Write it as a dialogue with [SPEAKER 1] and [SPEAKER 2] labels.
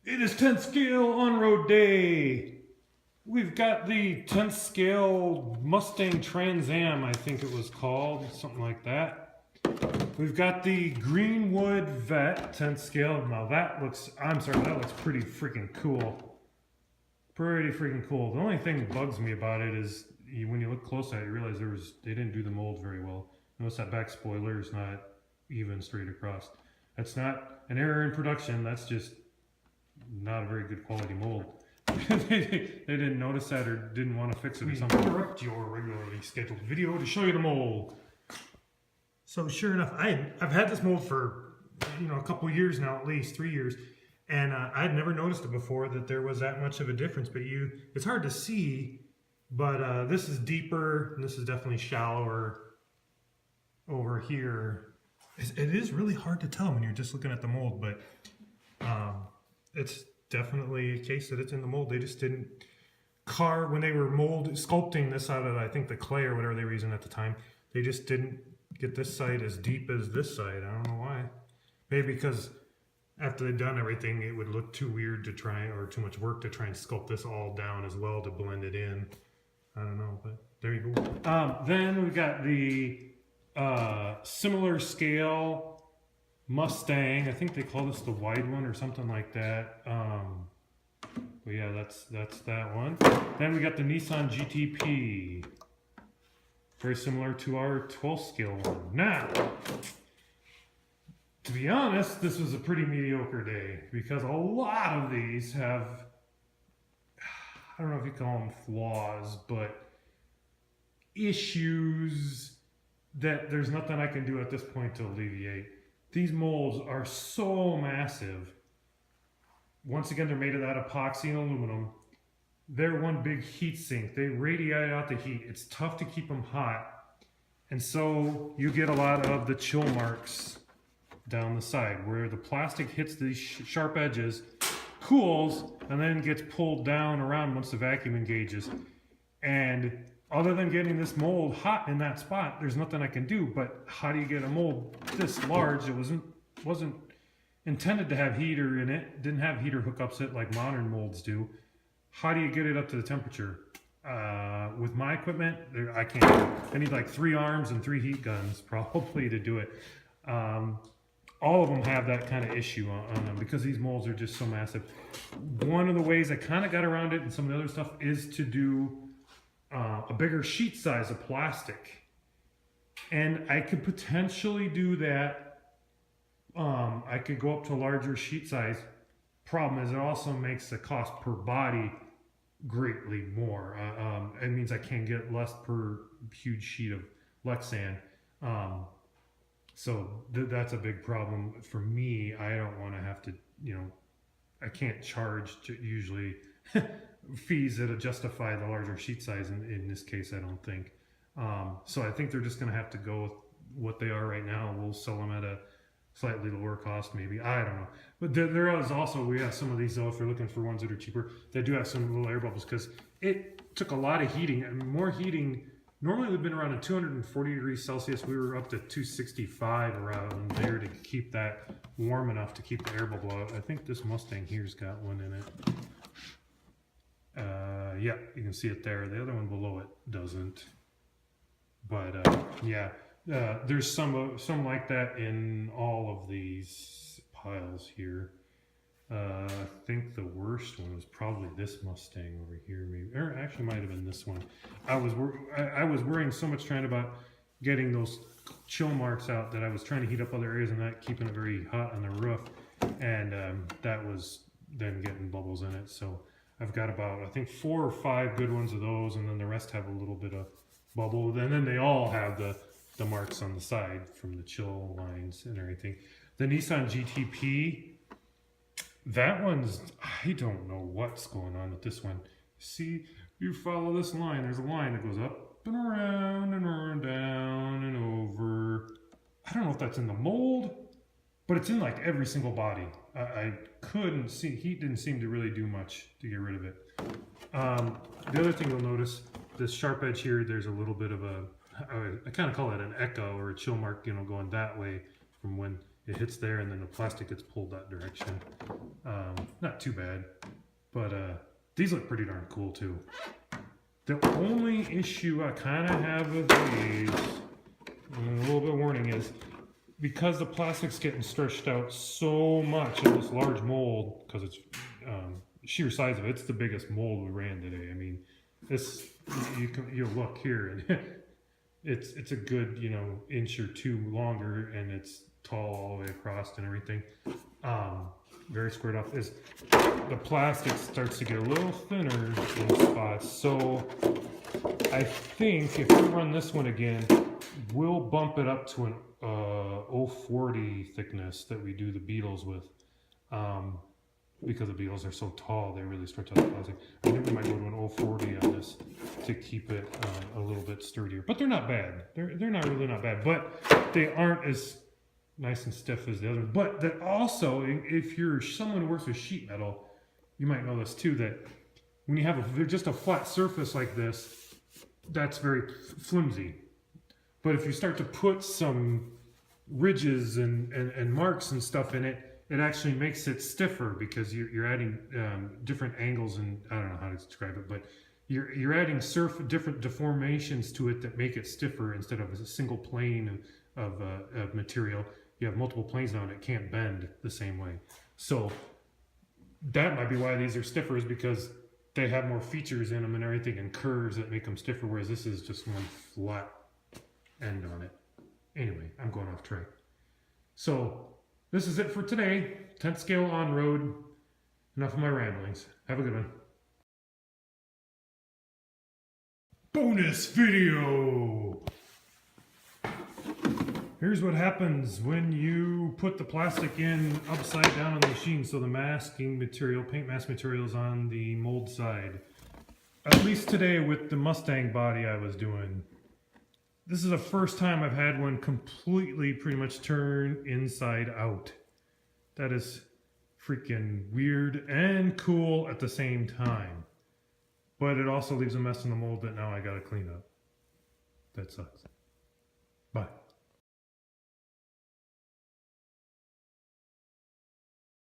[SPEAKER 1] It is 10th scale on-road day. We've got the 10th scale Mustang Trans Am, I think it was called, something like that. We've got the Greenwood Vette 10th scale. Now that looks, that looks pretty freaking cool. Pretty freaking cool. The only thing that bugs me about it is when you look close at it, you realize they didn't do the mold very well. Notice that back spoiler is not even straight across. That's not an error in production, that's just not a very good quality mold. they didn't notice that or didn't want to fix it or something. Interrupt your regularly scheduled video to show you the mold. So sure enough, I've had this mold for a couple years now, at least 3 years, and I had never noticed it before that there was that much of a difference. But it's hard to see, but this is deeper and this is definitely shallower over here. It is really hard to tell when you're just looking at the mold, but it's definitely a case that it's in the mold. They just didn't carve when they were sculpting this out of, I think, the clay or whatever they were using at the time. They just didn't get this side as deep as this side. I don't know why. Maybe because after they'd done everything, it would look too weird to try, or too much work to try and sculpt this all down as well to blend it in. I don't know, but there you go. Then we got the similar scale Mustang. I think they call this the wide one or something like that. But yeah, that's that one. Then we got the Nissan GTP. Very similar to our 12th scale one. Now, to be honest, this was a pretty mediocre day because a lot of these have, I don't know if you call them flaws, but issues that there's nothing I can do at this point to alleviate. These molds are so massive. Once again, they're made of that epoxy and aluminum. They're one big heat sink. They radiate out the heat. It's tough to keep them hot. And so you get a lot of the chill marks down the side where the plastic hits these sharp edges, cools, and then gets pulled down around once the vacuum engages. And other than getting this mold hot in that spot, there's nothing I can do. But how do you get a mold this large? It wasn't intended to have heater in it. Didn't have heater hookups it like modern molds do. How do you get it up to the temperature? With my equipment, I can't. I need like 3 arms and 3 heat guns probably to do it. All of them have that kind of issue on them because these molds are just so massive. One of the ways I kind of got around it and some of the other stuff is to do a bigger sheet size of plastic. And I could potentially do that. I could go up to a larger sheet size. Problem is it also makes the cost per body greatly more. It means I can get less per huge sheet of Lexan. So that's a big problem for me. I don't want to have to, I can't charge usually fees that'll justify the larger sheet size in this case, I don't think. So I think they're just going to have to go with what they are right now. We'll sell them at a slightly lower cost maybe. I don't know. But there is also, we have some of these though, if you're looking for ones that are cheaper, they do have some little air bubbles because it took a lot of heating. And more heating, normally we've been around 240 degrees Celsius. We were up to 265 around there to keep that warm enough to keep the air bubble out. I think this Mustang here's got one in it. Yeah, you can see it there. The other one below it doesn't. But yeah, there's some like that in all of these piles here. I think the worst one was probably this Mustang over here, maybe, or actually might have been this one. I was worrying so much trying about getting those chill marks out that I was trying to heat up other areas and not keeping it very hot on the roof, and that was then getting bubbles in it. So I've got about, I think, 4 or 5 good ones of those, and then the rest have a little bit of bubble, and then they all have the marks on the side from the chill lines and everything. The Nissan GTP, that one's, I don't know what's going on with this one. See, you follow this line, there's a line that goes up and around and around, down and over. I don't know if that's in the mold, but it's in like every single body. I couldn't see, heat didn't seem to really do much to get rid of it. The other thing you'll notice, this sharp edge here, there's a little bit of a, I kind of call it an echo or a chill mark, going that way from when it hits there and then the plastic gets pulled that direction. Not too bad, but these look pretty darn cool too. The only issue I kind of have with these, and a little bit of warning, is because the plastic's getting stretched out so much in this large mold, because it's sheer size of it, it's the biggest mold we ran today. I mean, this, you'll look here and it's a good, you know, inch or two longer, and it's tall all the way across and everything. Very squared off. Is the plastic starts to get a little thinner in spots, so I think if we run this one again, we'll bump it up to an 040 thickness that we do the Beetles with, because the Beetles are so tall, they really stretch out the plastic. I think we might go to an 040 on this to keep it a little bit sturdier, but they're not bad. They're not really not bad, but they aren't as nice and stiff as the other. But that also, if you're someone who works with sheet metal, you might know this too, that when you have just a flat surface like this, that's very flimsy. But if you start to put some ridges and marks and stuff in it, it actually makes it stiffer, because you're adding different angles, and I don't know how to describe it, but you're adding different deformations to it that make it stiffer. Instead of a single plane of material, you have multiple planes now, and it can't bend the same way. So that might be why these are stiffer, is because they have more features in them and everything, and curves that make them stiffer, whereas this is just one flat end on it. Anyway, I'm going off track. So this is it for today. 10th scale on road. Enough of my ramblings. Have a good one. Bonus video! Here's what happens when you put the plastic in upside down on the machine. So the masking material, paint mask material, is on the mold side. At least today with the Mustang body I was doing. This is the first time I've had one completely pretty much turn inside out. That is freaking weird and cool at the same time. But it also leaves a mess in the mold that now I gotta clean up. That sucks.